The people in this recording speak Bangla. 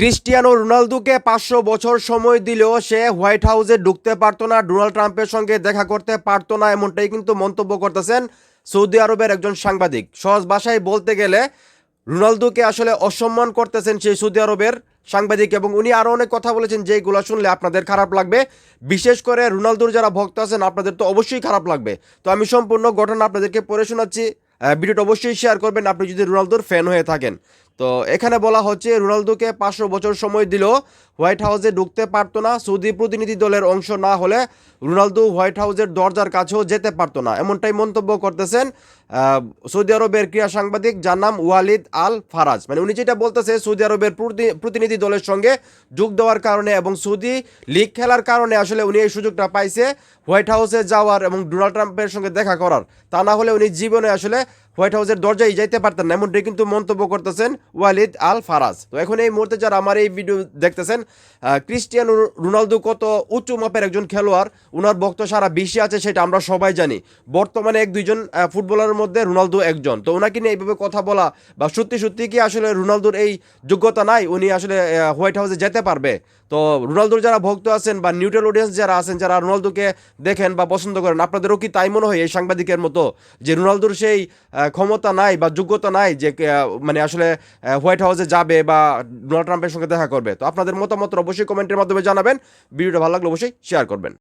ক্রিস্টিয়ানো রোনালদোকে ৫০০ বছর সময় দিলেও সে হোয়াইট হাউসে ঢুকতে পারতো না, ডোনাল্ড ট্রাম্পের সঙ্গে দেখা করতে পারতো না, এমনটাই কিন্তু মন্তব্য করতেছেন সৌদি আরবের একজন সাংবাদিক। সহজ ভাষায় বলতে গেলে রোনালদোকে আসলে অসম্মান করতেছেন সেই সৌদি আরবের সাংবাদিক, এবং উনি আরও অনেক কথা বলেছেন যেগুলো শুনলে আপনাদের খারাপ লাগবে। বিশেষ করে রোনালদোর যারা ভক্ত আছেন আপনাদের তো অবশ্যই খারাপ লাগবে। তো আমি সম্পূর্ণ ঘটনা আপনাদেরকে পড়ে শোনাচ্ছি। ভিডিওটা অবশ্যই শেয়ার করবেন আপনি যদি রোনালদোর ফ্যান হয়ে থাকেন। তো এখানে বলা হচ্ছে রোনালদোকে ৫০০ বছর সময় দিলেও হোয়াইট হাউসে ঢুকতে পারতো না, সৌদি প্রতিনিধি দলের অংশ না হলে রোনালদো হোয়াইট হাউসের দরজার কাছেও যেতে পারতো না, এমনটাই মন্তব্য করতেছেন সৌদি আরবের ক্রীড়া সাংবাদিক যার নাম ওয়ালিদ আল ফারাজ। মানে উনি যেটা বলতেছে সৌদি আরবের প্রতিনিধি দলের সঙ্গে যোগ দেওয়ার কারণে এবং সৌদি লিগ খেলার কারণে আসলে উনি এই সুযোগটা পাইছে হোয়াইট হাউসে যাওয়ার এবং ডোনাল্ড ট্রাম্পের সঙ্গে দেখা করার। তা না হলে উনি জীবনে আসলে হোয়াইট হাউসের দরজায় যাইতে পারতেন না, এমনটাই কিন্তু মন্তব্য করতেছেন ওয়ালিদ আল ফারাজ। তো এখন এই মুহূর্তে যারা আমার এই ভিডিও দেখতেছেন, ক্রিস্টিয়ানো রোনালদো কত উঁচু মাপের একজন খেলোয়াড়, ওনার ভক্ত সারা বিশ্বে আছে সেটা আমরা সবাই জানি। বর্তমানে এক দুইজন ফুটবলারের মধ্যে রোনালদো একজন। তো ওনাকে নিয়ে এইভাবে কথা বলা বা সত্যি সত্যি কি আসলে রোনালদোর এই যোগ্যতা নাই, উনি আসলে হোয়াইট হাউসে যেতে পারবে? তো রোনালদোর যারা ভক্ত আছেন বা নিউট্রাল অডিয়েন্স যারা আছেন, যারা রোনালদোকে দেখেন বা পছন্দ করেন, আপনাদেরও কি তাই মনে হয় এই সাংবাদিকের মতো যে রোনালদোর সেই ক্ষমতা নাই বা যোগ্যতা নাই যে মানে আসলে হোয়াইট হাউসে যাবে বা ডোনাল্ড ট্রাম্পের সঙ্গে দেখা করবে? তো আপনাদের মতামত অবশ্যই কমেন্টের মাধ্যমে জানাবেন। ভিডিওটা ভালো লাগলে অবশ্যই শেয়ার করবেন।